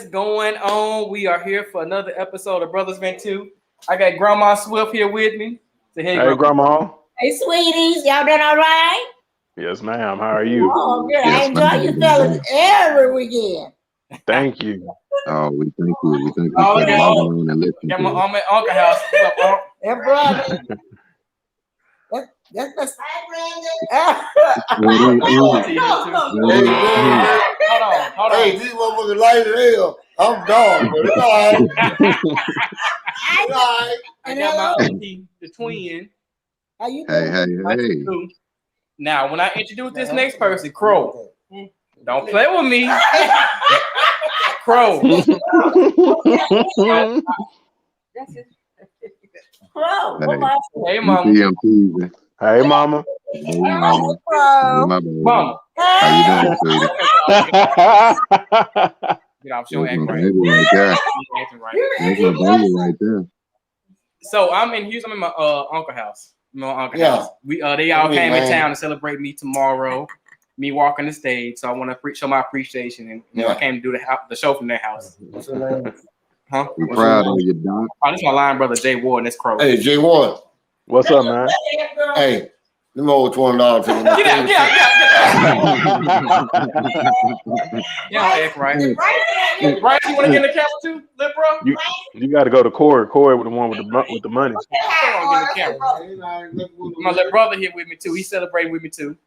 is going on? We are here for another episode of Brothers Vent 2. I got Grandma Swift here with me. Say, hey, Grandma. Hey, sweeties. Y'all doing all right? Yes, ma'am. How are you? Oh, good. Yes, I enjoy you fellas every weekend. Thank you. Oh, we thank you. We thank you Oh, for yeah. logging on and listening. Got my uncle house. What's up, Unc? Hey, brother. That's Hold on. Hey, these motherfuckers light as hell. I'm gone, but it's all right. I got my auntie, the twin. How you Hey, doing? hey. Now, when I introduce this next person, Crow, don't play with me. Crow. That's it. Crow. Hey, Mama. Hey, Mama. Hey, Mama. Hey, my baby. Mama. How you doing, sweetie? Get off your act That's my right. baby right there. Acting right. That's my baby right there. So I'm in Houston. I'm in my uncle house. My uncle Yeah. house. They all came in man. town to celebrate me tomorrow. Me walking the stage. So I want to show my appreciation, and I came to do the show from their house. What's your name? Huh? We proud of you, Doc. Oh, this is my line brother Jay Ward, and this Crow. Hey, J1. What's up, man? Hey, let me over $20 to you. Get out. Y'all act right. Right, you want to get in the camera too, little bro? You got to go to Corey. Corey with the one with the money. My little brother here with me too. He's celebrating with me too.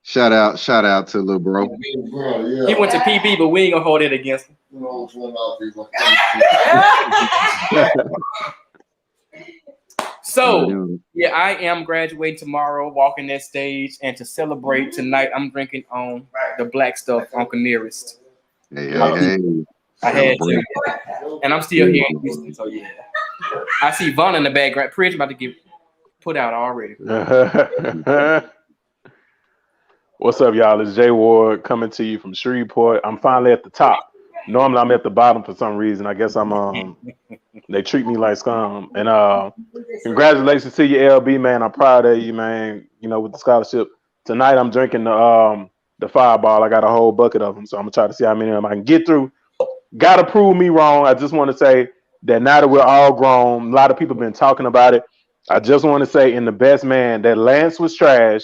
Shout out to little bro. He went to PB, but we ain't gonna hold it against him. So yeah, I am graduating tomorrow, walking that stage, and to celebrate tonight, I'm drinking on the black stuff, Uncle Nearest. Hey. I had to, and I'm still here in Houston, so yeah. I see Vaughn in the background. Preach about to get put out already. What's up, y'all? It's Jay Ward coming to you from Shreveport. I'm finally at the top. Normally I'm at the bottom for some reason. I guess I'm they treat me like scum. And congratulations to you, LB, man. I'm proud of you, man. You know, with the scholarship. Tonight I'm drinking the Fireball. I got a whole bucket of them, so I'm gonna try to see how many of them I can get through. Gotta prove me wrong. I just want to say that now that we're all grown, a lot of people have been talking about it. I just want to say in the best man that Lance was trash,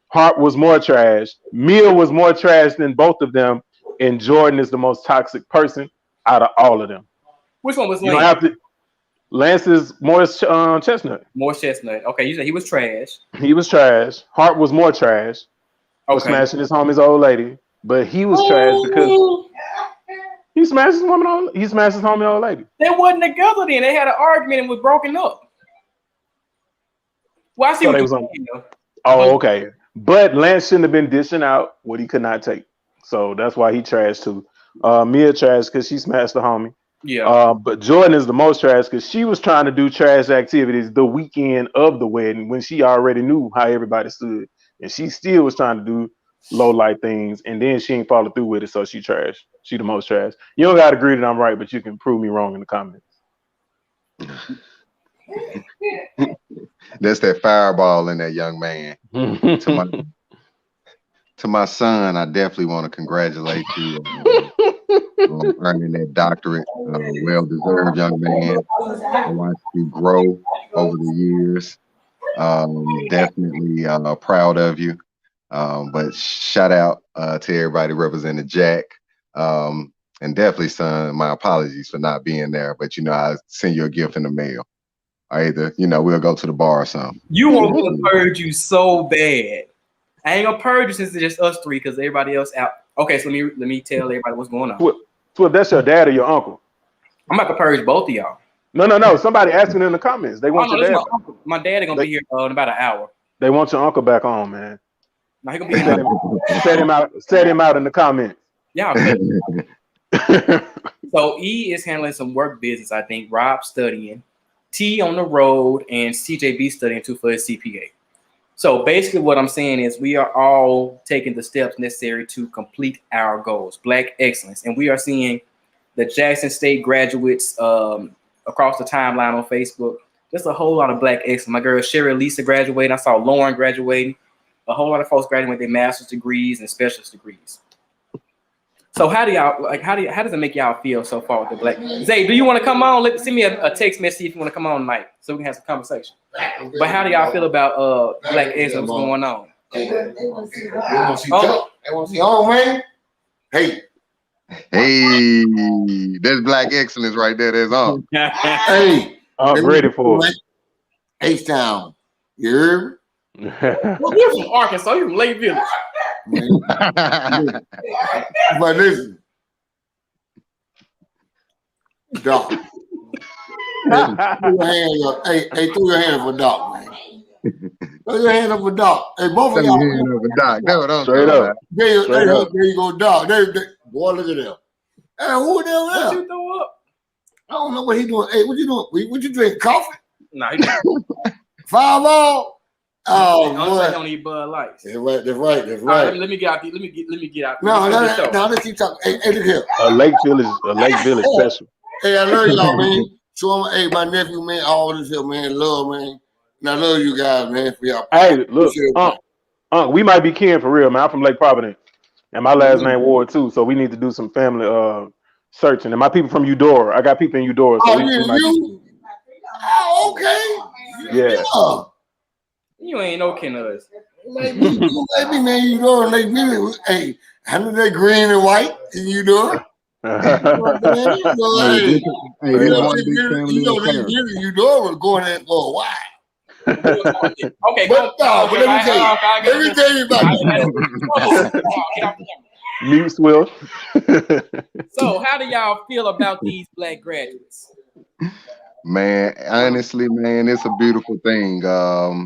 Hart was more trash, Mia was more trash than both of them, and Jordan is the most toxic person out of all of them. Which one was Lance? You don't have to. Lance is Morris Chestnut. Morris Chestnut. Okay, you said he was trash. He was trash. Hart was more trash. For smashing his homie's old lady, but he was trash because he smashed his woman. He smashed his homie old lady. They wasn't together then. They had an argument and was broken up. Well, I see what so okay. But Lance shouldn't have been dishing out what he could not take. So that's why he trashed too. Mia trashed because she smashed the homie. Yeah. But Jordan is the most trash because she was trying to do trash activities the weekend of the wedding when she already knew how everybody stood. And she still was trying to do low light things. And then she ain't follow through with it. So she trash. She the most trash. You don't got to agree that I'm right, but you can prove me wrong in the comments. That's that fireball in that young man. To my son, I definitely want to congratulate you on earning that doctorate. Well deserved, young man. I watched you grow over the years. Definitely proud of you. But shout out to everybody representing Jack. And definitely, son, my apologies for not being there. But I send you a gift in the mail. Or either, we'll go to the bar or something. You want me to purge you so bad. I ain't gonna purge you since it's just us three because everybody else out. Okay, so let me tell everybody what's going on. So if that's your dad or your uncle? I'm about to purge both of y'all. No. Somebody asking in the comments. They want your dad. My dad is gonna be here in about an hour. They want your uncle back on, man. Now he gonna be here. Set him out in the comments. Yeah. So E is handling some work business, I think. Rob studying, T on the road, and CJB studying too for his CPA. So basically what I'm saying is we are all taking the steps necessary to complete our goals, Black excellence. And we are seeing the Jackson State graduates across the timeline on Facebook. Just a whole lot of Black excellence. My girl Sherry Lisa graduating. I saw Lauren graduating. A whole lot of folks graduating with their master's degrees and specialist degrees. So how do y'all like? How does it make y'all feel so far with the black? Zay, do you want to come on? Send me a text message if you want to come on tonight, so we can have some conversation. But how do y'all feel about black excellence going on? They want to see Chuck. They want to see home, man. Hey, Hey, that's black excellence right there. That's all. hey. I'm ready for it. H-Town. You heard me? Well, you're from Arkansas. You're from Lake Village. But listen, Doc. Throw your hands up. Hey, throw your hands up for Doc, man. Throw your hands up for Doc. Hey, both of y'all. Straight up. There you go, Doc. Boy, look at them. Hey, who there? What you throw up? I don't know what he doing. Hey, what you doing? What you drink? Coffee? No, he didn't. Fireball? Oh, I boy. don't eat Bud Lights. That's right. That's right. That's All right, right. let me get out. Let me get out. No, let's keep talking. Hey, look here. A Lake Village special. Hey, I love y'all, man. So, hey, my nephew, man, all this here, man, love, man. And I love you guys, man, for y'all. Hey, look, we might be kin for real, man. I'm from Lake Providence, and my last name Ward too. So we need to do some family searching. And my people from Eudora, I got people in Eudora. So you? Oh, okay. Yeah. You ain't no kin of us. Maybe, man, Eudora, Lake Village. Hey, I know they green and white in Eudora. Eudora was going there for a while. Okay, but let me tell you about it. Mute Swift. So, how do y'all feel about these black graduates? Man, honestly, man, it's a beautiful thing.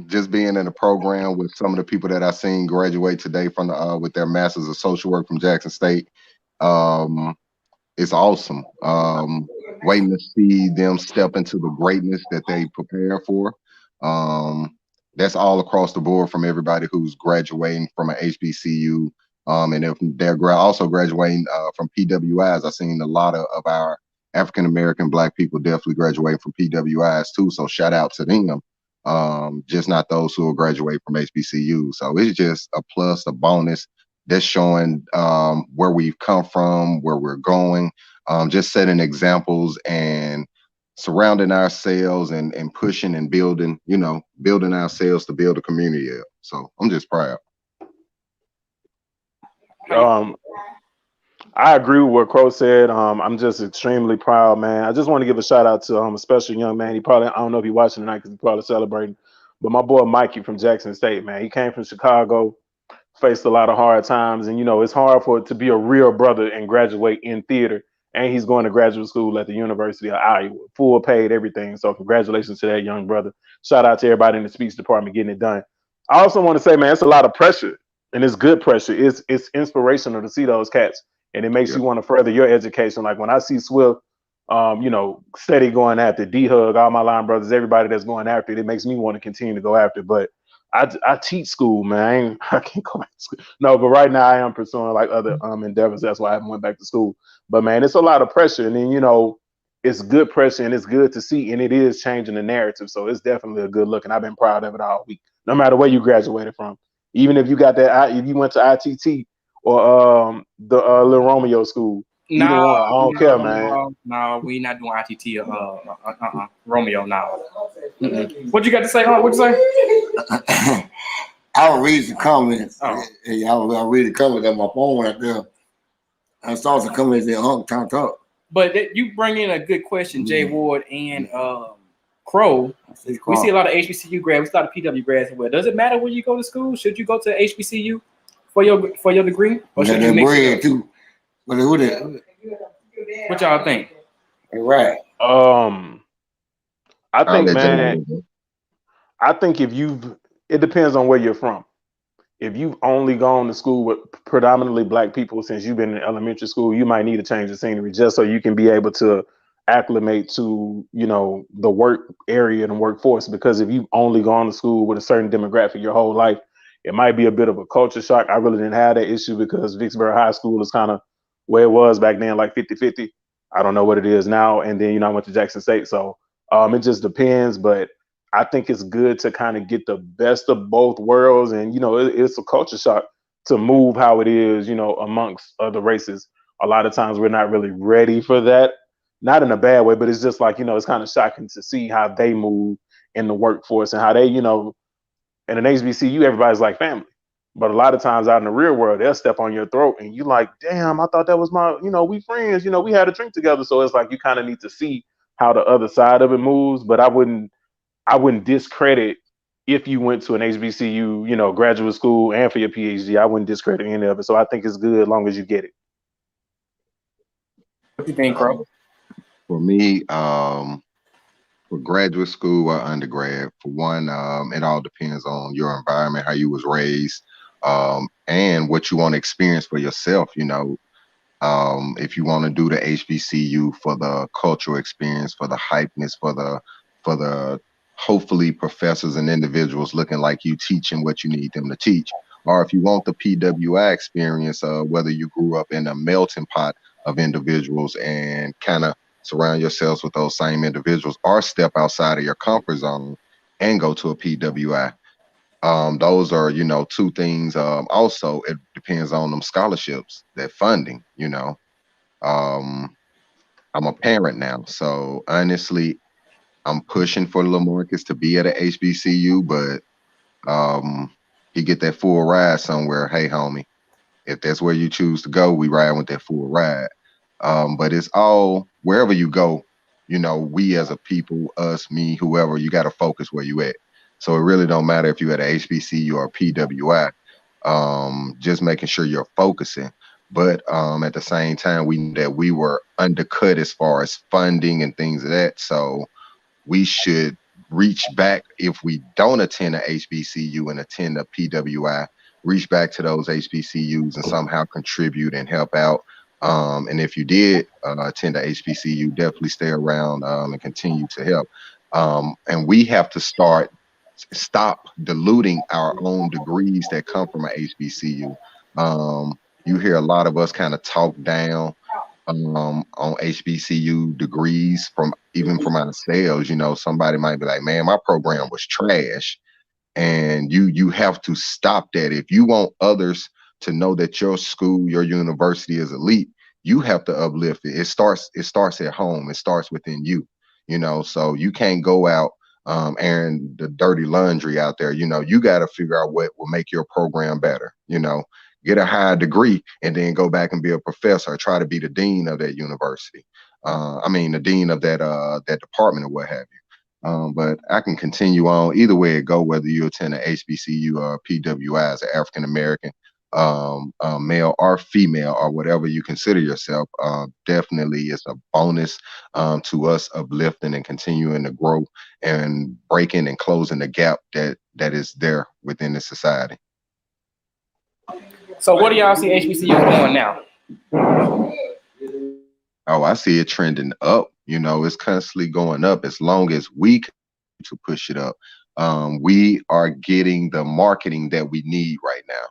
Just being in the program with some of the people that I seen graduate today from the with their Masters of Social Work from Jackson State. It's awesome. Waiting to see them step into the greatness that they prepare for. That's all across the board from everybody who's graduating from an HBCU. And if they're also graduating from PWIs, I've seen a lot of our African-American Black people definitely graduate from PWIs too. So shout out to them. Just not those who will graduate from HBCU. So it's just a plus, a bonus. That's showing where we've come from, where we're going, just setting examples and surrounding ourselves and pushing and building, building ourselves to build a community up. So I'm just proud. I agree with what Crow said. I'm just extremely proud, man. I just want to give a shout out to a special young man. I don't know if he's watching tonight because he's probably celebrating, but my boy Mikey from Jackson State, man. He came from Chicago, faced a lot of hard times, and it's hard for it to be a real brother and graduate in theater. And he's going to graduate school at the University of Iowa, full paid, everything. So congratulations to that young brother. Shout out to everybody in the speech department getting it done. I also want to say, man, it's a lot of pressure, and it's good pressure. It's inspirational to see those cats, and it makes you want to further your education. Like when I see Swift, steady going after D-Hug, all my line brothers, everybody that's going after it, it makes me want to continue to go after it. But I teach school, man. I can't go back to school. No, but right now I am pursuing like other endeavors. That's why I haven't went back to school. But man, it's a lot of pressure, and then it's good pressure, and it's good to see, and it is changing the narrative. So it's definitely a good look, and I've been proud of it all week. No matter where you graduated from, even if you got that, if you went to ITT or the Little Romeo school, either one, I don't care, man. No, we not doing ITT Romeo now. What you got to say? What you say? I will read the comments. Hey, I'll read the comments on my phone right there. I saw some comments there. Talk. But you bring in a good question, Jay Ward and Crow. We see a lot of HBCU grads. We see a lot of PW grads as well. Does it matter where you go to school? Should you go to HBCU for your degree, or should you mix it up? Too? But who that? What y'all think? Right. I think, man. I think it depends on where you're from. If you've only gone to school with predominantly Black people since you've been in elementary school, you might need to change the scenery just so you can be able to acclimate to, the work area and workforce. Because if you've only gone to school with a certain demographic your whole life, it might be a bit of a culture shock. I really didn't have that issue because Vicksburg High School is kind of where it was back then, like 50-50. I don't know what it is now. And then, I went to Jackson State. So it just depends. But I think it's good to kind of get the best of both worlds. And, it's a culture shock to move how it is, amongst other races a lot of times we're not really ready for that. Not in a bad way, but it's just like, it's kind of shocking to see how they move in the workforce and how they, in an HBCU, everybody's like family. But a lot of times out in the real world, they'll step on your throat and you like, damn, I thought that was my, we friends, we had a drink together. So it's like you kind of need to see how the other side of it moves. But I wouldn't discredit if you went to an HBCU, graduate school and for your PhD. I wouldn't discredit any of it. So I think it's good as long as you get it. What do you think, Crow? For me, for graduate school or undergrad, for one, it all depends on your environment, how you was raised, and what you want to experience for yourself. If you want to do the HBCU for the cultural experience, for the hypeness, for the hopefully professors and individuals looking like you teaching what you need them to teach, or if you want the PWI experience, whether you grew up in a melting pot of individuals and kind of surround yourselves with those same individuals, or step outside of your comfort zone and go to a PWI. Those are, two things. Also, it depends on them scholarships, that funding, I'm a parent now, so honestly, I'm pushing for LaMarcus to be at a HBCU, but he get that full ride somewhere. Hey, homie, if that's where you choose to go, we ride with that full ride. But it's all, wherever you go, we as a people, us, me, whoever, you got to focus where you at. So it really don't matter if you at a HBCU or a PWI, just making sure you're focusing. But at the same time, we were undercut as far as funding and things of that. So we should reach back, if we don't attend a HBCU and attend a PWI, reach back to those HBCUs and somehow contribute and help out. And if you did attend a HBCU, definitely stay around and continue to help. And we have to stop diluting our own degrees that come from an HBCU. You hear a lot of us kind of talk down on HBCU degrees from ourselves. Somebody might be like, man, my program was trash. And you have to stop that. If you want others to know that your school, your university is elite, you have to uplift it. It starts at home. It starts within you, so you can't go out airing the dirty laundry out there. You got to figure out what will make your program better, get a higher degree and then go back and be a professor or try to be the dean of that university. The dean of that department or what have you. But I can continue on either way it go, whether you attend an HBCU or a PWI as an African American, male or female or whatever you consider yourself. Definitely it's a bonus to us uplifting and continuing to grow and breaking and closing the gap that is there within the society. So what do y'all see HBCUs doing now? Oh, I see it trending up. It's constantly going up as long as we can to push it up. We are getting the marketing that we need right now.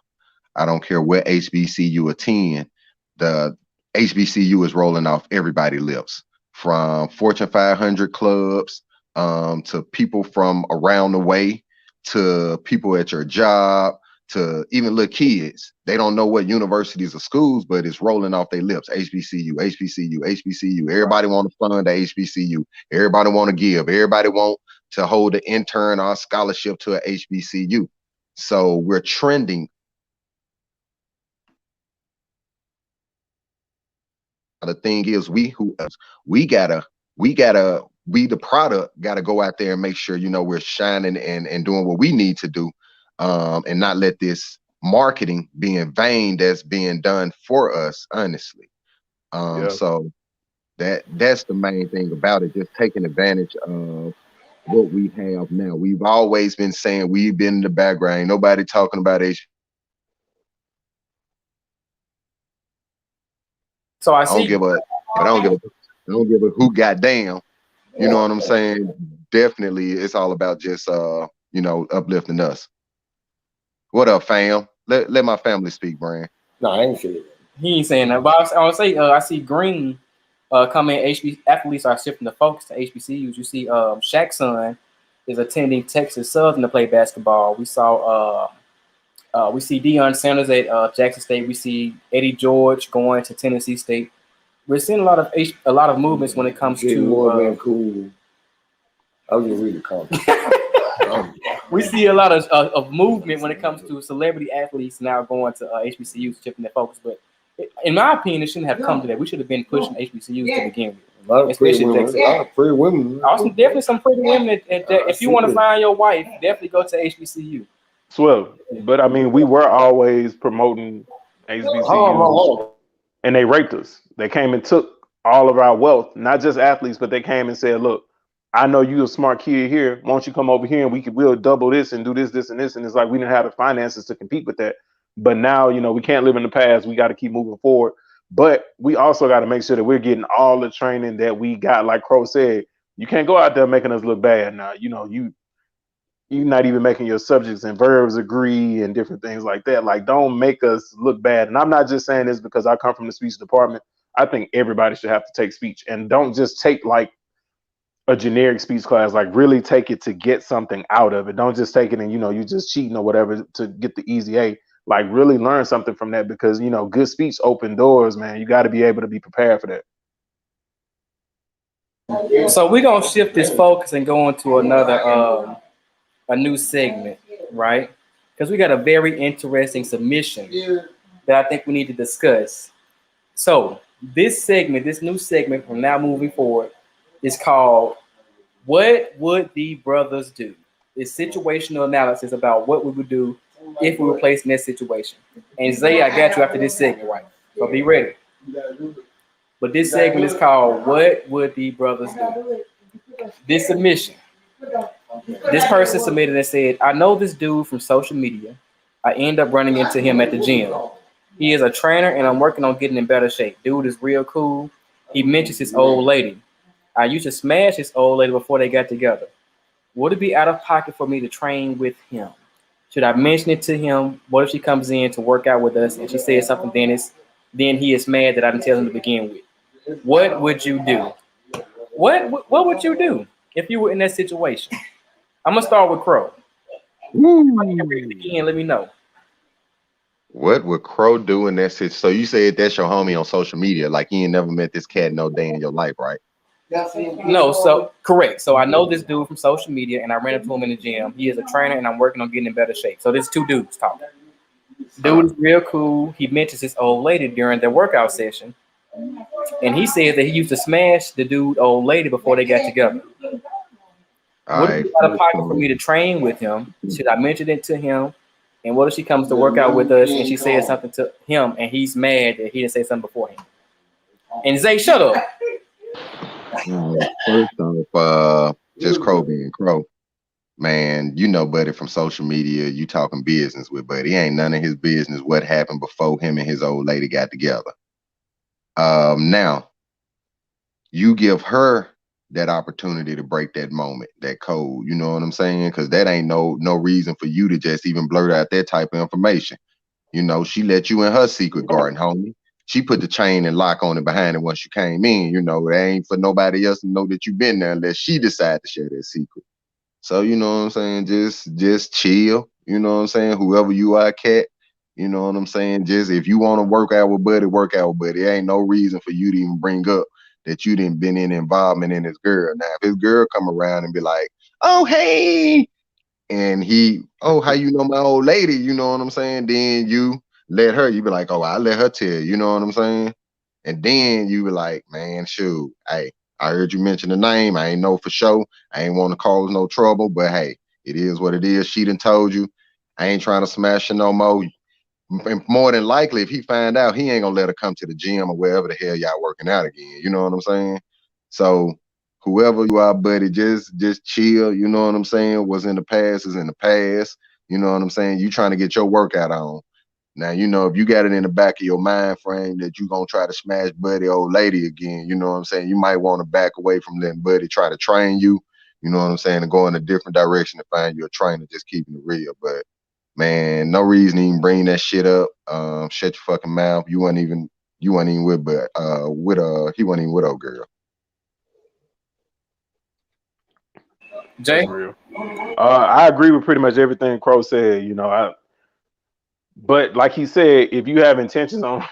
I don't care what HBCU attend, the HBCU is rolling off everybody's lips, from Fortune 500 clubs to people from around the way, to people at your job, to even little kids. They don't know what universities or schools, but it's rolling off their lips. HBCU, HBCU, HBCU. Everybody want to fund the HBCU. Everybody want to give. Everybody want to hold an intern or a scholarship to a HBCU. So we're trending. The thing is, we the product gotta go out there and make sure we're shining and doing what we need to do, and not let this marketing be in vain that's being done for us, honestly. So that's the main thing about it, just taking advantage of what we have now. We've always been saying we've been in the background, ain't nobody talking about it. So I don't give a who goddamn. You know what I'm saying? Definitely, it's all about just uplifting us. What up, fam? Let my family speak, Brian. No, I ain't feeling it. He ain't saying that. But I would say I see Green coming. Athletes are shifting the focus to HBCUs. You see, Shaq's son is attending Texas Southern to play basketball. We saw We see Deion Sanders at Jackson State. We see Eddie George going to Tennessee State. We're seeing a lot of movements when it comes Yeah, to. more than cool. I was just reading the comment. We see a lot of movement when it comes to celebrity athletes now going to HBCUs, shifting their focus. But in my opinion, it shouldn't have come to that. We should have been pushing HBCUs to begin with. A lot of pretty Especially women. Jackson. A lot of pretty women. Also, definitely some pretty women. If you want to find your wife, definitely go to HBCU. Swell. But I mean, we were always promoting HBCUs, Oh, and they raped us. They came and took all of our wealth, not just athletes, but they came and said, "Look, I know you a smart kid here. Why don't you come over here and we'll double this and do this, this, and this." And it's like we didn't have the finances to compete with that. But now, you know, we can't live in the past. We got to keep moving forward. But we also got to make sure that we're getting all the training that we got. Like Crow said, you can't go out there making us look bad now. You know, you're not even making your subjects and verbs agree and different things like that. Like, don't make us look bad. And I'm not just saying this because I come from the speech department. I think everybody should have to take speech, and don't just take like a generic speech class. Like, really take it to get something out of it. Don't just take it and, you know, you just cheating or whatever to get the easy A. Like, really learn something from that, because, you know, good speech open doors, man. You got to be able to be prepared for that. So we're gonna shift this focus and go into another a new segment, right? Because we got a very interesting submission that I think we need to discuss. So this segment, this new segment from now moving forward, is called "What Would the Brothers Do?" It's situational analysis about what we would do if we were placed in that situation. And Zay, I got you after this segment, right? So be ready. But this segment is called "What Would the Brothers Do?" This submission. This person submitted and said, "I know this dude from social media. I end up running into him at the gym. He is a trainer and I'm working on getting in better shape. Dude is real cool. He mentions his old lady. I used to smash his old lady before they got together. Would it be out of pocket for me to train with him? Should I mention it to him? What if she comes in to work out with us and she says something, then he is mad that I didn't tell him to begin with? What would you do? What would you do if you were in that situation?" I'm gonna start with Crow. Again, let me know. What would Crow do in that situation? So you said that's your homie on social media. Like, you ain't never met this cat no day in your life, right? No, so correct. So I know this dude from social media, and I ran into him in the gym. He is a trainer, and I'm working on getting in better shape. So there's two dudes talking. Dude is real cool. He mentions his old lady during their workout session, and he says that he used to smash the dude old lady before they got together. Would it be out of pocket for me to train with him? Should I mention it to him? And what if she comes to work out with us and she says something to him and he's mad that he didn't say something beforehand? And Zay, shut up. First off, just Crow being Crow. Man, you know Buddy from social media. You talking business with Buddy. Ain't none of his business what happened before him and his old lady got together. Now, you give her that opportunity to break that moment, that code. You know what I'm saying? Because that ain't no reason for you to just even blurt out that type of information. You know, she let you in her secret garden, homie. She put the chain and lock on it behind it once you came in. You know, it ain't for nobody else to know that you've been there unless she decide to share that secret. So, you know what I'm saying? Just chill. You know what I'm saying? Whoever you are, cat. You know what I'm saying? Just if you want to work out with Buddy, work out with Buddy. There ain't no reason for you to even bring up that you didn't been in involvement in his girl. Now, if his girl come around and be like, "Oh, hey," and he, "Oh, how you know my old lady?" You know what I'm saying? Then you let her, you be like, "Oh, I let her tell you." You know what I'm saying? And then you be like, "Man, shoot, hey, I heard you mention the name. I ain't know for sure. I ain't want to cause no trouble, but hey, it is what it is. She done told you. I ain't trying to smash her no more." And more than likely, if he find out, he ain't gonna let her come to the gym or wherever the hell y'all working out again. You know what I'm saying? So whoever you are, buddy, just chill. You know what I'm saying? What's in the past is in the past. You know what I'm saying? You trying to get your workout on. Now, you know, if you got it in the back of your mind frame that you gonna try to smash Buddy old lady again, you know what I'm saying? You might want to back away from letting Buddy try to train you. You know what I'm saying? And go in a different direction to find you a trainer, just keeping it real. But man, no reason to even bring that shit up. Shut your fucking mouth. You weren't even with, but he wasn't even with old girl. Jay? That's real. I agree with pretty much everything Crow said. You know, But like he said, if you have intentions on,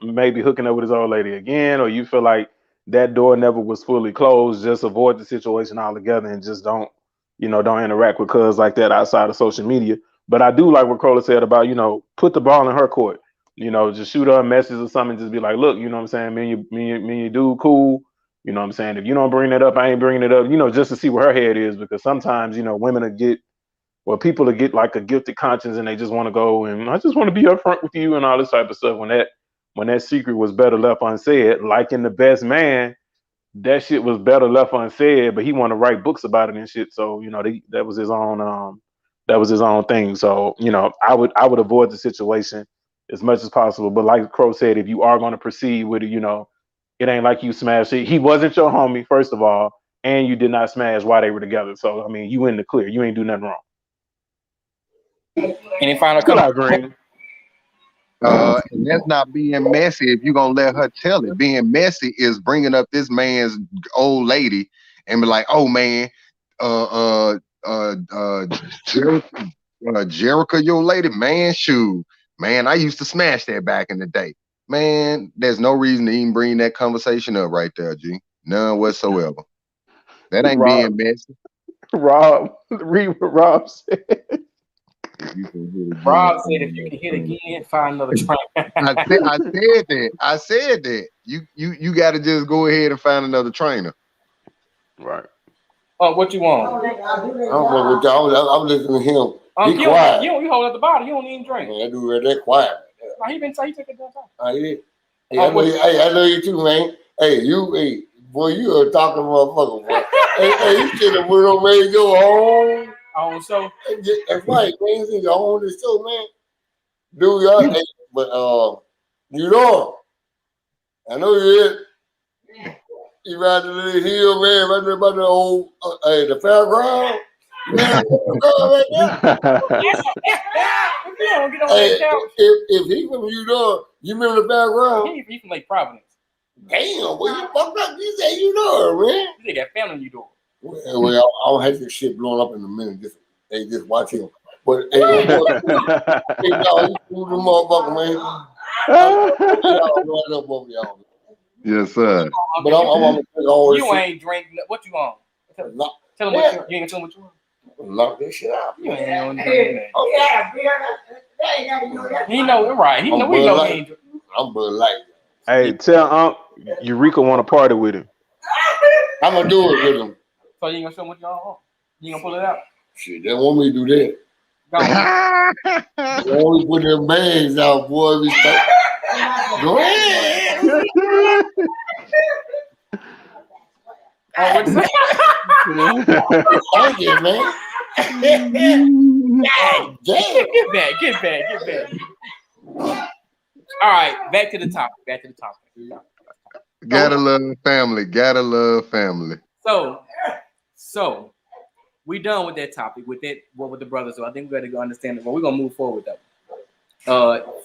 maybe hooking up with his old lady again, or you feel like that door never was fully closed, just avoid the situation altogether and just don't interact with cuz like that outside of social media. But I do like what Crola said about, put the ball in her court. Just shoot her a message or something, just be like, look, you know what I'm saying? Me and you dude, cool. You know what I'm saying? If you don't bring that up, I ain't bringing it up, just to see where her head is, because sometimes, women will get, well, people will get like a guilty conscience and they just want to go and I just want to be upfront with you and all this type of stuff. When that secret was better left unsaid, like in The Best Man, that shit was better left unsaid, but he wanted to write books about it and shit. So, that was his own thing. So, I would avoid the situation as much as possible. But like Crow said, if you are going to proceed with it, it ain't like you smashed it. He wasn't your homie, first of all, and you did not smash while they were together. So, I mean, you in the clear. You ain't do nothing wrong. Any final comment? And that's not being messy if you're gonna let her tell it. Being messy is bringing up this man's old lady and be like, oh man, Jerica, your lady, man, shoot, man, I used to smash that back in the day. Man, there's no reason to even bring that conversation up right there, G. None whatsoever. That ain't being messy. Rob, read what Rob said. Rob said, if you can hit again, find another train. I said that. You got to just go ahead and find another trainer. Right. Oh, what you want? I'm listening to him. He quiet. You hold at the bottom. You don't even drink. Man, that dude right there quiet. He been saying he took it down. Hey, I know you too, man. Hey, boy, you a talking motherfucker, boy. hey, you should have made your own. So that's right, man. You your own show, man. Do y'all? Hey, but you know, I know you is. You ride the little hill, man, right there by the old, the fairground. Man, right there. If he from you remember the fairground? He from Lake Providence. Damn, well, you fucked up. You say you know her, man. You got family in Eudora. Well, I'll have this shit blown up in a minute. Just watch him. But hey, y'all, you fool the motherfucker, man. Yes, sir. But I'm you ain't drinking. What you on? Tell him what you ain't gonna tell him what you want. Lock this shit out. You ain't on that. Oh yeah, he know it right. He know we know he ain't. I'm Bud Light. Hey, tell Eureka want to party with him. I'm gonna do it with him. So you ain't gonna show him what y'all want? You gonna pull it out? Shit, they want me to do that. They want me to put their bags out, boy. Go ahead. Thank you, man. Get back. All right, back to the topic. Gotta love family. So we done with that topic. With that, what with the brothers? So I think we got to go understand it. But we're gonna move forward though.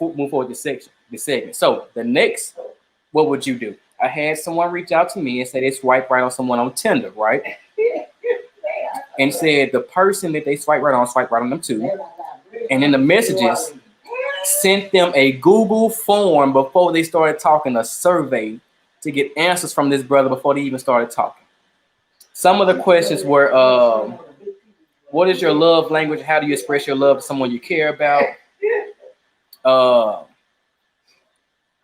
Move forward this segment. So the next, what would you do? I had someone reach out to me and say they swipe right on someone on Tinder, right? And said the person that they swipe right on them too. And in the messages, sent them a Google form before they started talking, a survey to get answers from this brother before they even started talking. Some of the questions were, what is your love language? How do you express your love to someone you care about?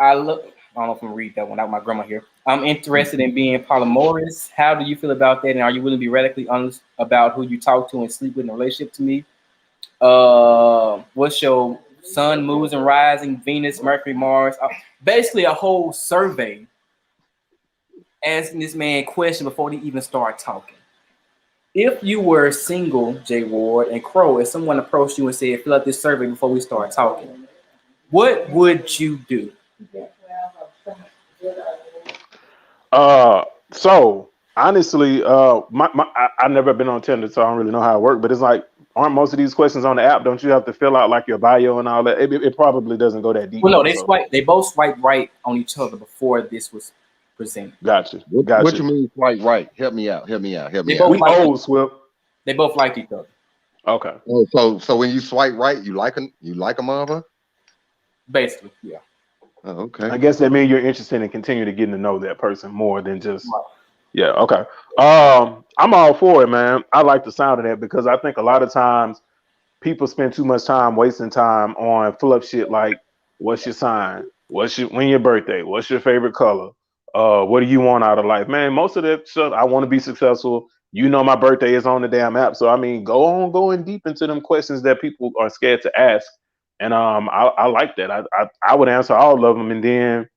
I don't know if I'm gonna read that one out. My grandma here. I'm interested in being polyamorous. How do you feel about that? And are you willing to be radically honest about who you talk to and sleep with in a relationship to me? What's your sun, moons, and rising, Venus, Mercury, Mars? Basically, a whole survey asking this man question before they even start talking. If you were single, Jay Ward and Crow, if someone approached you and said, fill out this survey before we start talking, what would you do? So honestly, I've never been on Tinder, so I don't really know how it works. But it's like, aren't most of these questions on the app? Don't you have to fill out like your bio and all that? It probably doesn't go that deep. Well, no, they both swipe right on each other before this was presented. Gotcha. What you mean swipe right? Help me out. We old, Swift. They both like each other. Okay. Oh, so when you swipe right, you like a mother? Basically, yeah. Oh, okay. I guess that means you're interested in continuing to getting to know that person more than just Right. yeah, okay. I'm all for it, man. I like the sound of that because I think a lot of times people spend too much time wasting time on fluff shit like what's your sign? When your birthday? What's your favorite color? What do you want out of life? Man, most of that stuff, I want to be successful. You know my birthday is on the damn app. So I mean going deep into them questions that people are scared to ask. And I like that. I would answer all of them and then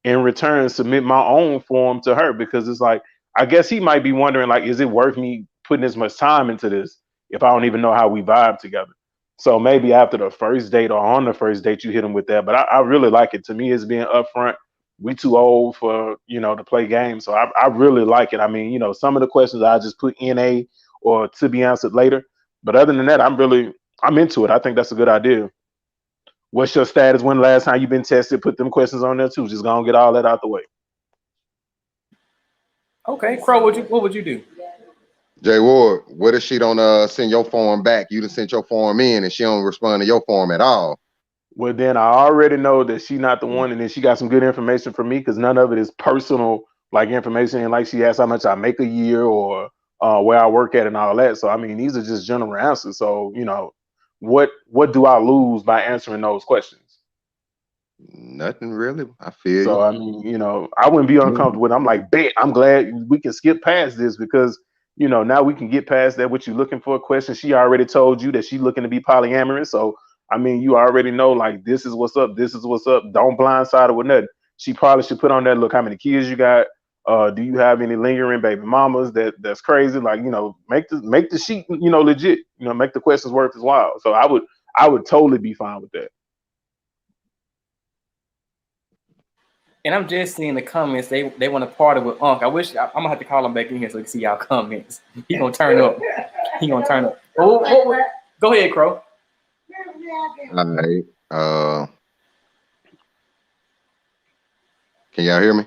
in return submit my own form to her because it's like I guess he might be wondering like, is it worth me putting as much time into this if I don't even know how we vibe together? So maybe after the first date or on the first date, you hit him with that. But I really like it. To me, it's being upfront. We too old for to play games. So I really like it. I mean, some of the questions I just put NA or to be answered later. But other than that, I'm into it. I think that's a good idea. What's your status? When last time you've been tested? Put them questions on there too. Just gonna get all that out the way. Okay, Crow, what would you do? Jay Ward, what if she don't send your form back? You done sent your form in and she don't respond to your form at all. Well, then I already know that she's not the one, and then she got some good information for me because none of it is personal, like information. And like she asked how much I make a year or where I work at and all that. So I mean, these are just general answers. So what do I lose by answering those questions? Nothing really. I feel So I mean, I wouldn't be uncomfortable with it. I'm like, bet I'm glad we can skip past this because now we can get past that. What you looking for? Question. She already told you that she's looking to be polyamorous. So I mean, you already know like this is what's up. This is what's up. Don't blindside her with nothing. She probably should put on that. Look, how many kids you got? Do you have any lingering baby mamas? That's crazy. Like make the sheet legit. Make the questions worth his while. So I would totally be fine with that. And I'm just seeing the comments. They want to party with Unc. I'm gonna have to call him back in here so we can see y'all comments. He gonna turn up. Oh, go ahead, Crow. all right. Can y'all hear me?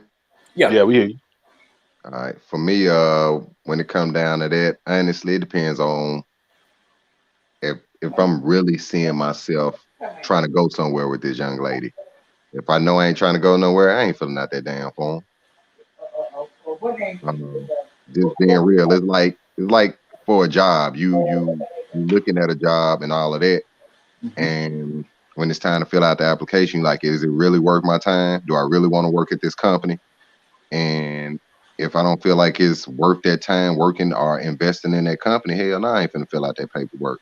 Yeah, we hear you. All right. For me, when it comes down to that, honestly, it depends on if I'm really seeing myself trying to go somewhere with this young lady. If I know I ain't trying to go nowhere, I ain't filling out that damn form. Just being real. It's like for a job, you looking at a job and all of that, and when it's time to fill out the application, like, is it really worth my time? Do I really want to work at this company? And if I don't feel like it's worth that time working or investing in that company, hell no, I ain't finna fill out that paperwork.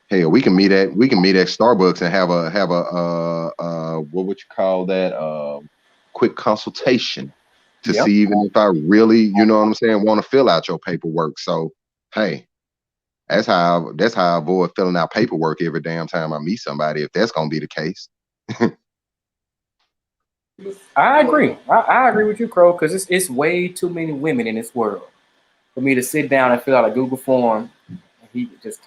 Hell, we can meet at Starbucks and have a what would you call that? Quick consultation to see even if I really, want to fill out your paperwork. So hey, that's how I avoid filling out paperwork every damn time I meet somebody, if that's gonna be the case. I agree. I agree with you, Crow, because it's way too many women in this world for me to sit down and fill out a Google form. And he just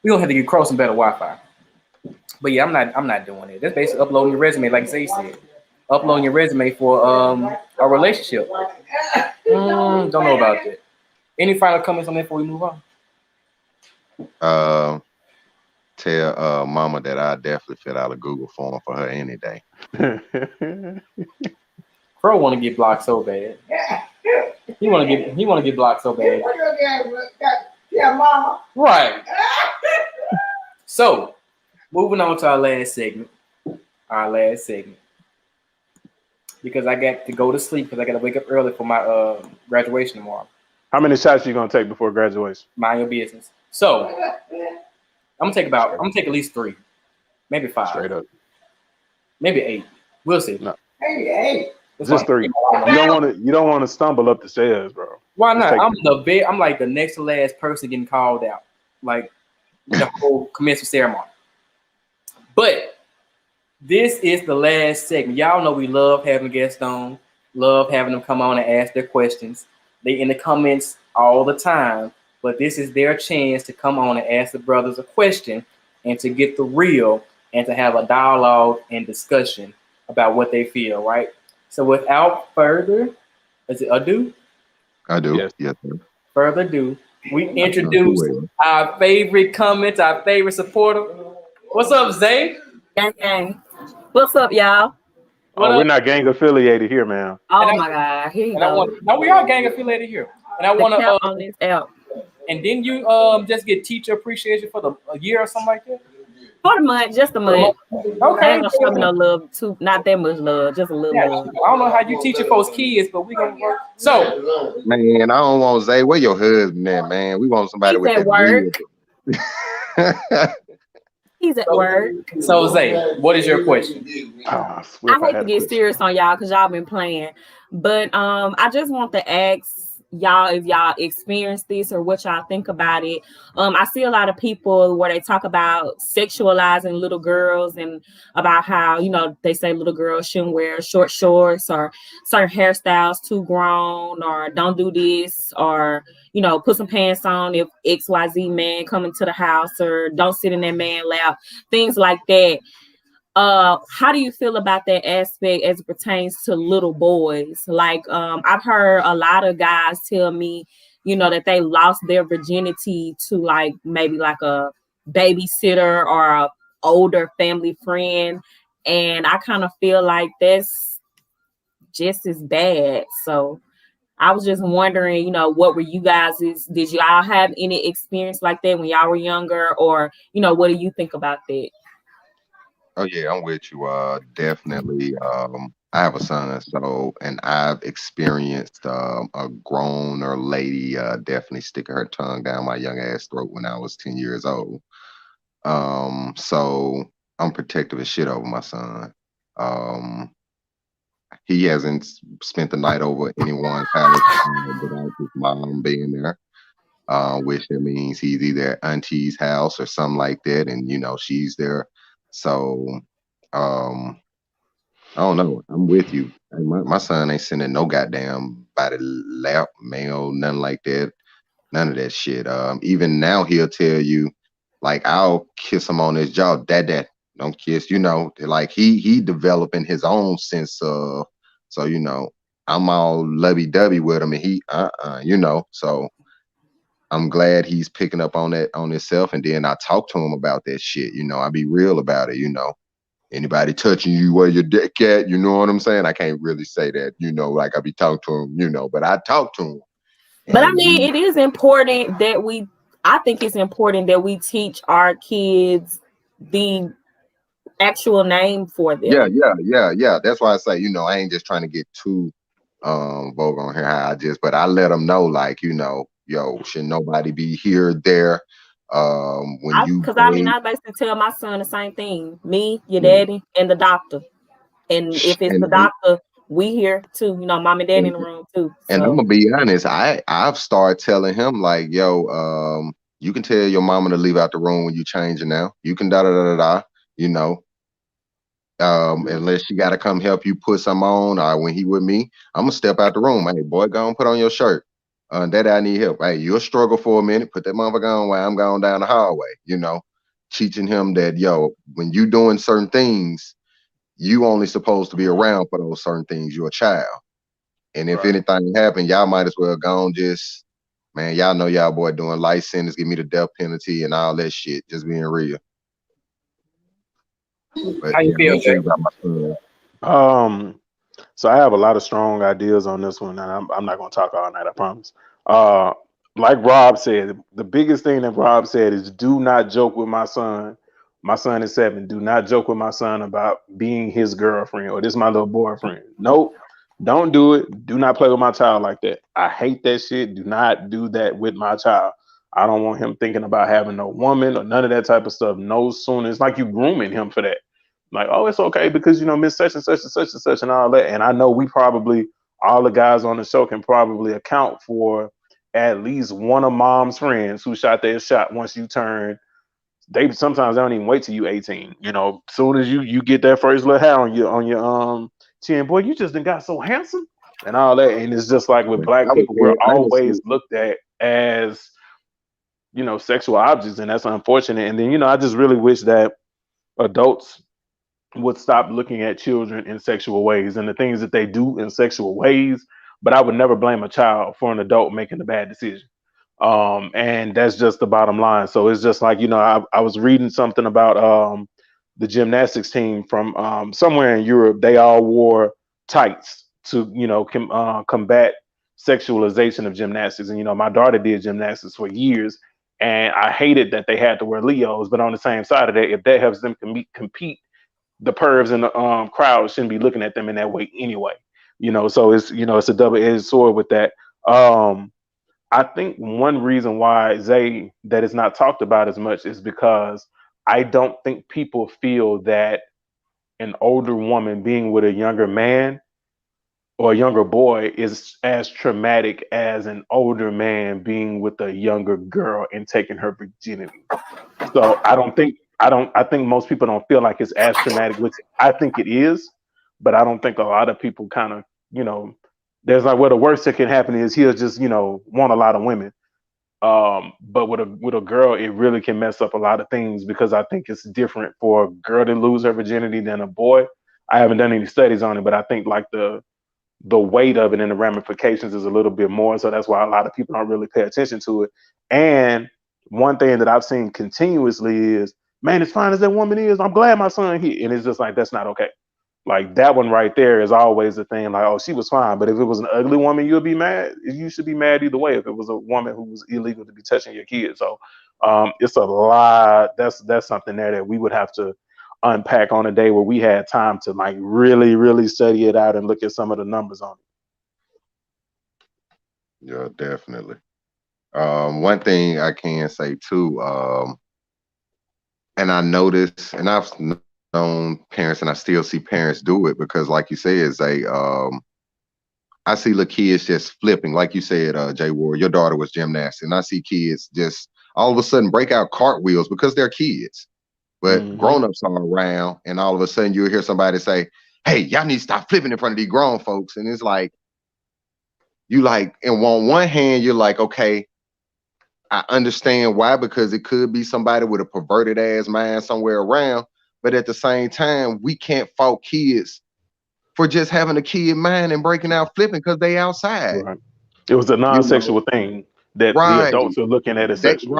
we don't have to get Crow some better Wi-Fi. But yeah, I'm not doing it. That's basically uploading your resume, like Zay said. Uploading your resume for a relationship. Don't know about that. Any final comments on that before we move on? Tell mama that I definitely fill out a Google form for her any day. Crow want to get blocked so bad. He want to get blocked so bad. Yeah, mama. Right. So, moving on to our last segment. Because I got to go to sleep because I got to wake up early for my graduation tomorrow. How many shots you gonna take before graduation? Mind your business. So, I'm gonna take at least 3, maybe 5. Straight up. Maybe 8. We'll see. No. Hey. Just 3. You don't want to stumble up the stairs, bro. Why not? I'm like the next to last person getting called out, like the whole commencement ceremony. But this is the last segment. Y'all know we love having guests on, love having them come on and ask their questions. They in the comments all the time, but this is their chance to come on and ask the brothers a question and to get the real and to have a dialogue and discussion about what they feel, right? So without further, is it ado? I do. Yes. Sir. Further ado, we introduce our favorite comments, our favorite supporter. What's up, Zay? Gang, gang. What's up, y'all? What Oh, we're up? not gang affiliated here, man. And Oh I my God, here you and I go. want no, we are gang affiliated here. And I The want to cap on this app. and didn't you just get teacher appreciation for a year or something like that? For the month, just a month. They Okay. ain't gonna show me no love too, not that much love, just a little Yeah, love. I don't know how you teaching folks kids, but we gonna work. So Man, I don't want Zay. Where your husband at, man? We want somebody He's with at that real. work. He's at work. so Zay, what is your question? Oh, I swear I if I hate to had a get question. serious on y'all because y'all been playing, but I just want to ask y'all if y'all experience this or what y'all think about it. I see a lot of people where they talk about sexualizing little girls and about how they say little girls shouldn't wear short shorts or certain hairstyles too grown or don't do this or put some pants on if XYZ man come into the house or don't sit in that man lap, things like that. How do you feel about that aspect as it pertains to little boys? Like I've heard a lot of guys tell me that they lost their virginity to like maybe like a babysitter or a older family friend, and I kind of feel like that's just as bad. So I was just wondering, what were you did you all have any experience like that when y'all were younger, or what do you think about that? Oh yeah, I'm with you. Definitely. I have a son, so and I've experienced a grown or lady definitely sticking her tongue down my young ass throat when I was 10 years old. So I'm protective as shit over my son. Um, he hasn't spent the night over anyone's house without his mom being there. Which that means he's either at auntie's house or something like that, and she's there. So um, I don't know. I'm with you. My son ain't sending no goddamn body lap mail, nothing like that. None of that shit. Even now he'll tell you, like I'll kiss him on his jaw, dad, don't kiss. Like he developing his own sense of. So I'm all lovey dovey with him, and he So I'm glad he's picking up on that on himself, and then I talk to him about that shit. I be real about it. Anybody touching you where your dick at, you know what I'm saying? I can't really say that, like I be talking to him, but I talk to him. But I mean, it is important that I think it's important that we teach our kids the actual name for them. Yeah. That's why I say, I ain't just trying to get too vulgar on here. But I let them know, like, yo, should nobody be here, there, when you Because I basically tell my son the same thing. Me, your daddy, and the doctor. And if it's the doctor, we here too. Mom and dad in the room too. And I'm gonna be honest, I've started telling him like, yo, you can tell your mama to leave out the room when you changing now. You can unless she gotta come help you put some on, or when he with me, I'm gonna step out the room. Hey boy, go and put on your shirt. Daddy, I need help. Hey, you'll struggle for a minute, put that motherfucker on while I'm going down the hallway, teaching him that, when you doing certain things, you only supposed to be around for those certain things. You're a child. And if anything happen, y'all might as well go on man, y'all know y'all boy doing life sentence, give me the death penalty and all that shit. Just being real. But How you feel, Jay? So I have a lot of strong ideas on this one, and I'm not gonna talk all night, I promise. Like Rob said, the biggest thing that Rob said is do not joke with my son. My son is 7. Do not joke with my son about being his girlfriend or this is my little boyfriend. Nope. Don't do it. Do not play with my child like that. I hate that shit. Do not do that with my child. I don't want him thinking about having no woman or none of that type of stuff. No sooner. It's like you grooming him for that. Like, oh, it's okay because Miss such and such and such and such and all that. And I know we probably all the guys on the show can probably account for at least one of mom's friends who shot their shot once you turn. They sometimes don't even wait till you 18. Soon as you get that first little hair on your chin, boy, you just done got so handsome and all that. And it's just like with black people, we're always looked at as sexual objects, and that's unfortunate. And then I just really wish that adults would stop looking at children in sexual ways and the things that they do in sexual ways. But I would never blame a child for an adult making a bad decision. And that's just the bottom line. So it's just like, I was reading something about the gymnastics team from somewhere in Europe. They all wore tights to, combat sexualization of gymnastics. And, my daughter did gymnastics for years, and I hated that they had to wear Leos. But on the same side of that, if that helps them compete, the pervs in the crowd shouldn't be looking at them in that way anyway. So it's a double-edged sword with that. I think one reason why, Zay, that is not talked about as much is because I don't think people feel that an older woman being with a younger man or a younger boy is as traumatic as an older man being with a younger girl and taking her virginity. So I think most people don't feel like it's as traumatic, which I think it is, but I don't think a lot of people kind of, there's like, well, the worst that can happen is he'll just, want a lot of women. But with a girl, it really can mess up a lot of things, because I think it's different for a girl to lose her virginity than a boy. I haven't done any studies on it, but I think like the weight of it and the ramifications is a little bit more. So that's why a lot of people don't really pay attention to it. And one thing that I've seen continuously is, man, as fine as that woman is, I'm glad my son here. And it's just like, that's not okay. Like that one right there is always the thing, like, oh, she was fine. But if it was an ugly woman, you'd be mad. You should be mad either way if it was a woman who was illegal to be touching your kids. So it's a lot. That's something there that we would have to unpack on a day where we had time to like really, really study it out and look at some of the numbers on it. Yeah, definitely. One thing I can say too, and I noticed, and I've known parents, and I still see parents do it, because like you said, I see little kids just flipping, like you said, Jay Ward, your daughter was gymnastics, and I see kids just all of a sudden break out cartwheels because they're kids. But grown-ups are around, and all of a sudden you'll hear somebody say, hey, y'all need to stop flipping in front of these grown folks. And it's like, you like, and on one hand, you're like, okay, I understand why, because it could be somebody with a perverted ass mind somewhere around. But at the same time, we can't fault kids for just having a kid mind and breaking out flipping because they outside. Right. It was a non-sexual thing that the adults are looking at as sexual.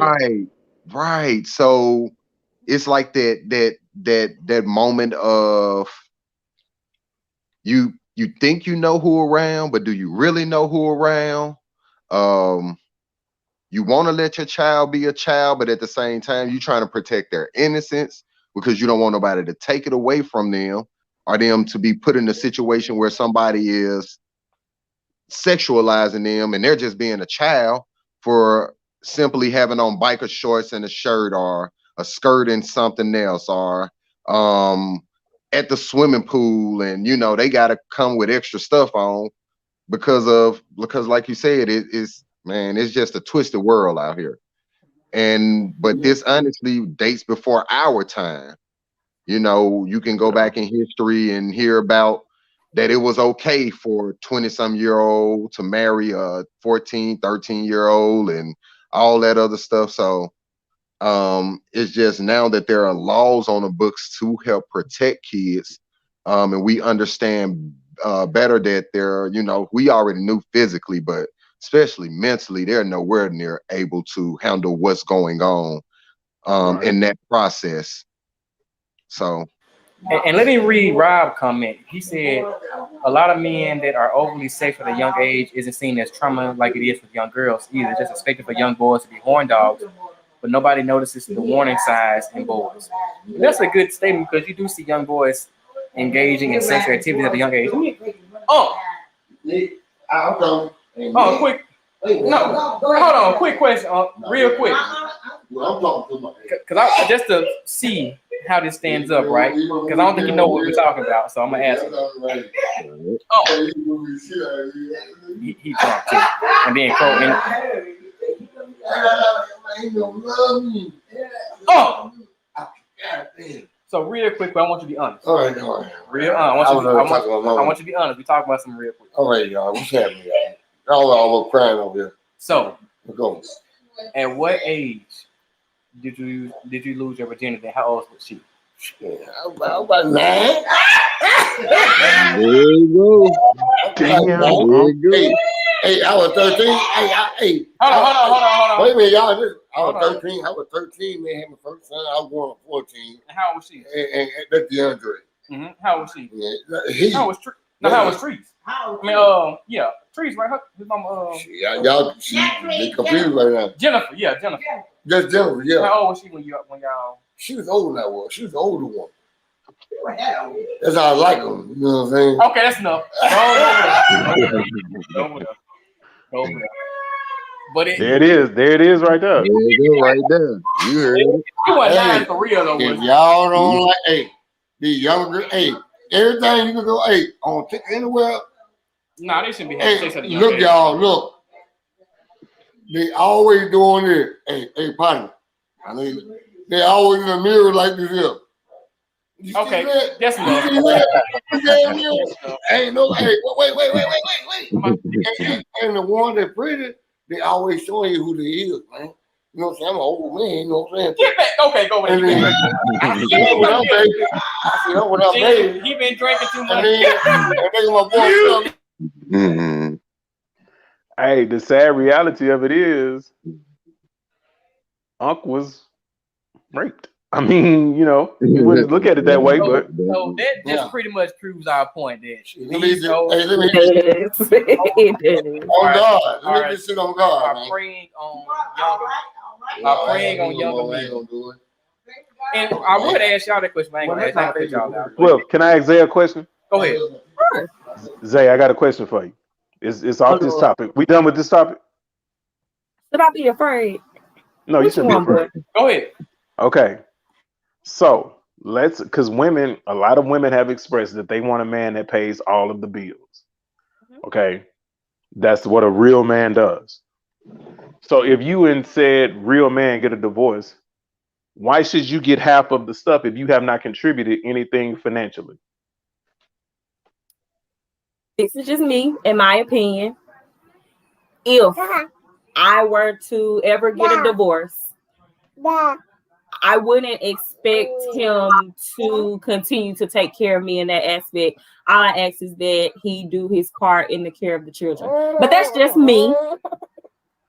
Right. So it's like that moment of you think you know who around, but do you really know who around? You want to let your child be a child, but at the same time, you're trying to protect their innocence because you don't want nobody to take it away from them, or them to be put in a situation where somebody is sexualizing them and they're just being a child for simply having on biker shorts and a shirt, or a skirt and something else, or at the swimming pool, and they got to come with extra stuff on because like you said, it's just a twisted world out here. But this honestly dates before our time. You can go back in history and hear about that it was okay for 20-some-year-old to marry a 14, 13-year-old and all that other stuff. So it's just now that there are laws on the books to help protect kids, and we understand better that they're, we already knew physically, but especially mentally, they're nowhere near able to handle what's going on in that process. So, and let me read Rob's comment. He said, a lot of men that are overly sexual at a young age isn't seen as trauma like it is with young girls either. It's just expected for young boys to be horn dogs, but nobody notices the warning signs in boys. And that's a good statement, because you do see young boys engaging in sexual activity at a young age. Quick. No, hold on. Quick question. Real quick. Because just to see how this stands up, right? Because I don't think you know what we're talking about, so I'm gonna ask you. He talked too, and then Crow. So real quick, I want you to be honest. All right. Real honest. I want you to be honest. We talk about some real quick. All right, y'all. What's happening, y'all? Y'all are all crying over here. So, go. At what age did you lose your virginity? How old was she? About 9. There you go. Damn. Hey, I was 13. Hey. Hold on. Wait a minute, y'all. I was 13. I was 13, man. Had my first son. I was born at 14. And how old was she? And that's DeAndre. Mm-hmm. How old was she? Yeah, How was Trees? No, how was Trees? How I mean, yeah, Trees, right? His mama, y'all, she confused right now. Jennifer, yeah, Jennifer. Just Jennifer, yeah. How old was she when y'all? She was older than I was. She was the older one. That's how I like them. You know what I'm saying? Okay, that's enough. Over there. But There it is. There it is right there. There you go, right there. You heard it. You wasn't lying for real though. If y'all don't like, hey, the younger, hey, everything you can go, hey, on anywhere. Nah, they shouldn't be having sex at a Hey, young look, age. y'all, look. They always doing it. Hey, partner. I mean, they always in the mirror like this here. You see Okay, that? that's You see enough. that? Ain't no, hey, wait. And the one that pretty, they always showing you who they is, man. You know what I'm saying? I'm an old man, you know what I'm saying? Get back. Okay, go And ahead. then, I see that when I'm baby. I see that when I'm baby. He been drinking too And much. then my boy, Mhm. Hey, the sad reality of it is, Unc was raped. I mean, you know, you wouldn't look at it that way, but So that just Yeah. pretty much proves our point that let me these old let me Yes, it is. on God. Let me Alright. just sit on God, are man. preying on younger. Are preying on younger I ain't men. gonna do it. And I would ask y'all that question, but I ain't gonna ask y'all out. well, can I ask Zay a question? Go ahead. Zay, I got a question for you. It's off this topic. We done with this topic? Should I be afraid? No, you What shouldn't be want, boy? afraid. Go ahead. Okay. So because a lot of women have expressed that they want a man that pays all of the bills. Okay. That's what a real man does. So if you and said real man get a divorce, why should you get half of the stuff if you have not contributed anything financially? This is just me, in my opinion. If I were to ever get a divorce, I wouldn't expect him to continue to take care of me in that aspect. All I ask is that he do his part in the care of the children. But that's just me.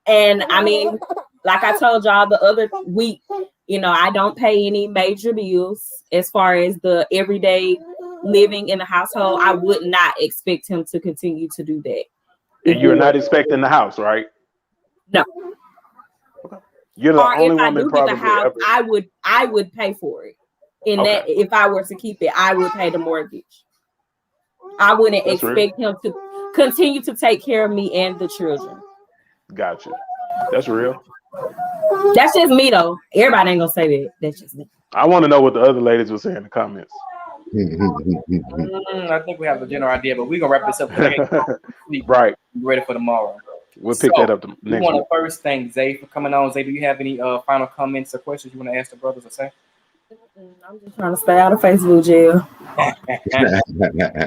And I mean, like I told y'all the other week, you know, I don't pay any major bills as far as the everyday living in the household. I would not expect him to continue to do that. And you're not expecting the house, right? No. You're the Or only if I woman do get the probably house, ever. I would pay for it. In Okay. that, if I were to keep it, I would pay the mortgage. I wouldn't That's real. expect him to continue to take care of me and the children. Gotcha. That's real. That's just me though. Everybody ain't gonna say that. That's just me. I want to know what the other ladies will say in the comments. I think we have a general idea, but we're gonna wrap this up today. Right. Be ready for tomorrow. We'll pick that up We next want week. to first thank Zay for coming on. Zay, do you have any final comments or questions you want to ask the brothers or say? I'm just trying to stay out of Facebook jail.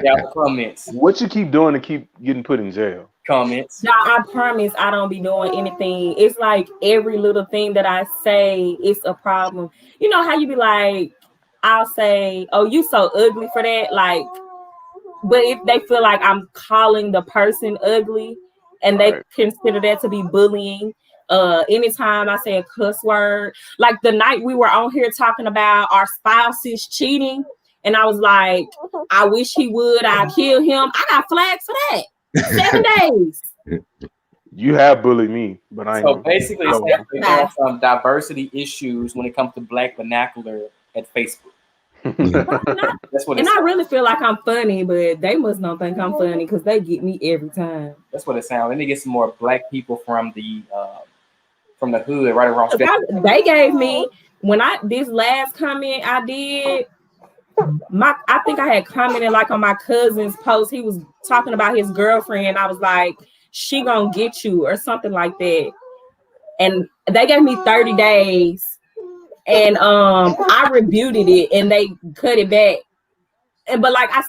Yeah, comments. What you keep doing to keep getting put in jail? Comments. Now I promise I don't be doing anything. It's like every little thing that I say is a problem. You know how you be like, I'll say, "Oh, you so ugly for that." Like, but if they feel like I'm calling the person ugly, and they Right. consider that to be bullying. Anytime I say a cuss word, like the night we were on here talking about our spouses cheating, and I was like, I wish he would, I'd kill him. I got flagged for that. 7 days. You have bullied me, but I ain't. So basically, No. there are some diversity issues when it comes to Black vernacular at Facebook. That's what And it's. I really feel like I'm funny, but they must not think I'm funny because they get me every time. That's what it sounds. Let me get some more Black people from the hood right around. They gave me when this last comment I did. I think I had commented like on my cousin's post. He was talking about his girlfriend. I was like, she gonna get you or something like that. And they gave me 30 days. And I rebutted it and they cut it back. But like I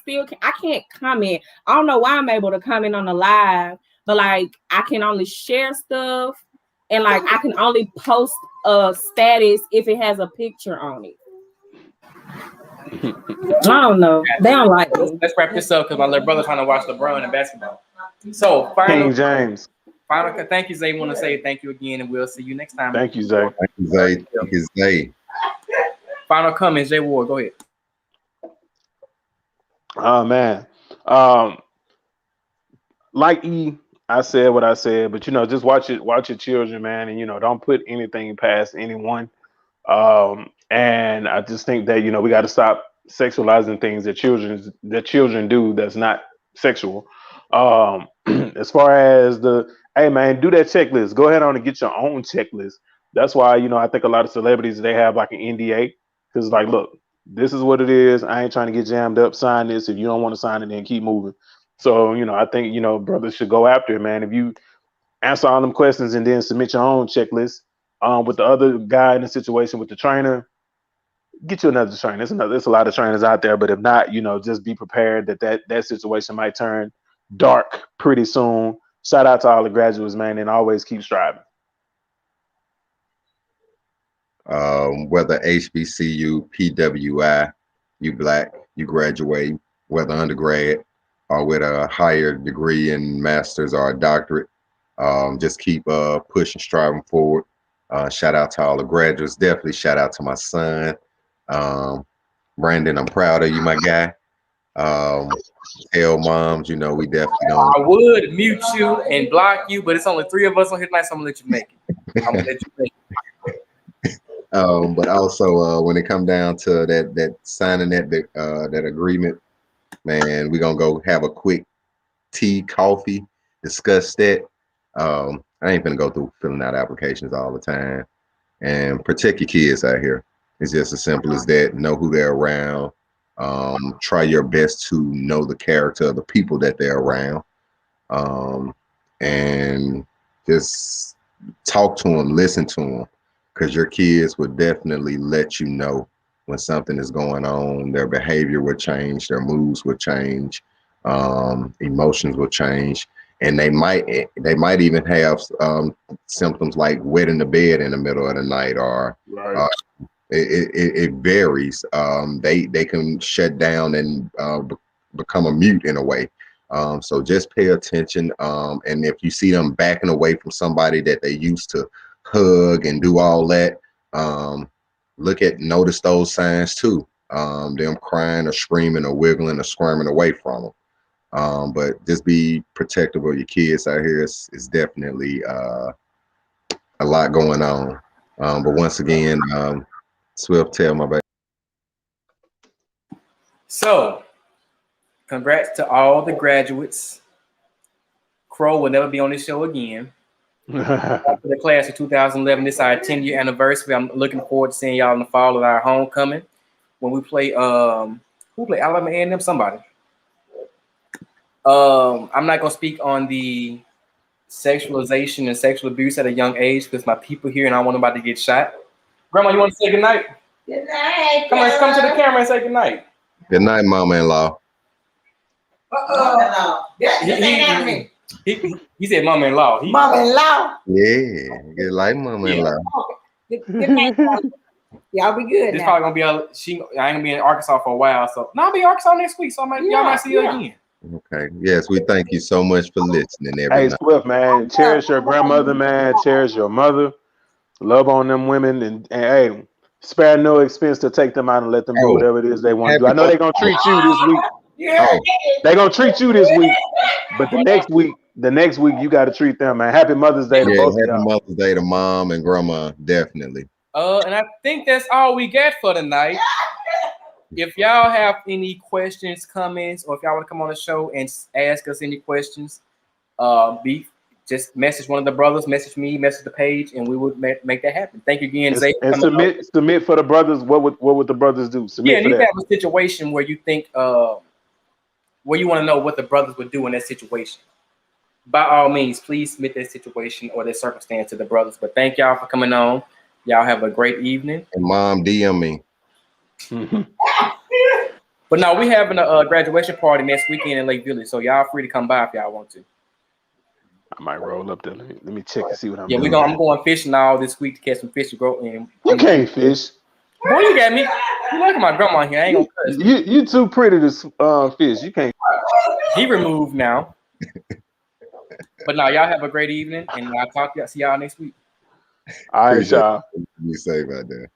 can't comment. I don't know why I'm able to comment on the live, but like I can only share stuff and like I can only post a status if it has a picture on it. I don't know. They don't like me. Let's wrap this up because my little brother's trying to watch LeBron in basketball. So King James. Final, thank you, Zay. Want to say thank you again, and we'll see you next time. Thank you, Zay. Thank you, Zay. Thank you, Zay. Final comments, Jay Ward. Go ahead. Oh man. Like I said what I said, but just watch your children, man, and don't put anything past anyone. And I just think that we got to stop sexualizing things that children do that's not sexual. As far as hey man, do that checklist. Go ahead on and get your own checklist. That's why I think a lot of celebrities, they have like an NDA, because like, look, this is what it is. I ain't trying to get jammed up. Sign this. If you don't want to sign it, then keep moving. So I think brothers should go after it, man. If you answer all them questions and then submit your own checklist, with the other guy in the situation with the trainer, get you another trainer. There's a lot of trainers out there, but if not, just be prepared that situation might turn dark pretty soon. Shout out to all the graduates, man, and always keep striving. Whether HBCU, PWI, you Black, you graduate, whether undergrad or with a higher degree in master's or a doctorate, just keep pushing, striving forward. Shout out to all the graduates. Definitely shout out to my son, Brandon. I'm proud of you, my guy. Tell moms, we definitely don't. I would mute you and block you, but it's only 3 of us on here tonight, so I'm gonna let you make it. I'm gonna let you make it. But also when it come down to that signing that agreement, man, we're gonna go have a quick tea, coffee, discuss that. I ain't gonna go through filling out applications all the time, and protect your kids out here. It's just as simple as that. Know who they're around. Try your best to know the character of the people that they're around, and just talk to them, listen to them, because your kids will definitely let you know when something is going on. Their behavior will change, their moods will change, emotions will change, and they might even have symptoms like wetting the bed in the middle of the night, or Right. It varies. They can shut down and become a mute in a way. So just pay attention. And if you see them backing away from somebody that they used to hug and do all that, notice those signs too. Them crying or screaming or wiggling or squirming away from them. But just be protective of your kids out here. It's definitely a lot going on. But once again, Swift, tell my baby. So, congrats to all the graduates. Crow will never be on this show again. After the class of 2011, this is our 10-year anniversary. I'm looking forward to seeing y'all in the fall at our homecoming when we play. Who play Alabama A&M? Somebody. I'm not gonna speak on the sexualization and sexual abuse at a young age because my people here and I want them about to get shot. Grandma, you want to say good night? Good night. Come to the camera and say good night. Good night, mama-in-law. He said mama-in-law. Mama-in-law. Yeah, good night, mama-in-law. Good night. Y'all be good. It's Now. probably gonna be I ain't gonna be in Arkansas for a while, so I'll be in Arkansas next week. So y'all might see you again. Okay. Yes, we thank you so much for listening, Hey, everyone. Swift, man, cherish your grandmother, man. Cherish your mother. Love on them women, and hey, spare no expense to take them out and let them do whatever it is they want to do. I know they're gonna treat you this week. Yeah. They're gonna treat you this week, but the next week you got to treat them, man. Happy Mother's Day to both of Happy y'all. Mother's Day to mom and grandma, definitely. And I think that's all we got for tonight. If y'all have any questions, comments, or if y'all want to come on the show and ask us any questions, just message one of the brothers, message me, message the page, and we would make that happen. Thank you again, Zay. And submit for the brothers. What would the brothers do? Submit and for you that. have a situation where you think where you want to know what the brothers would do in that situation. By all means, please submit that situation or that circumstance to the brothers. But thank y'all for coming on. Y'all have a great evening. And mom, DM me. But no, we having a graduation party next weekend in Lake Village, so y'all free to come by if y'all want to. I might roll up there. Let me check and see what I'm Yeah, doing. I'm going fishing all this week to catch some fish to grow in. You can't fish. Boy, you got me. You like my grandma here. I ain't gonna cuss. You too pretty to fish. You can't. He removed now. But now y'all have a great evening, and I'll see y'all next week. All right, Appreciate y'all. Be safe out there.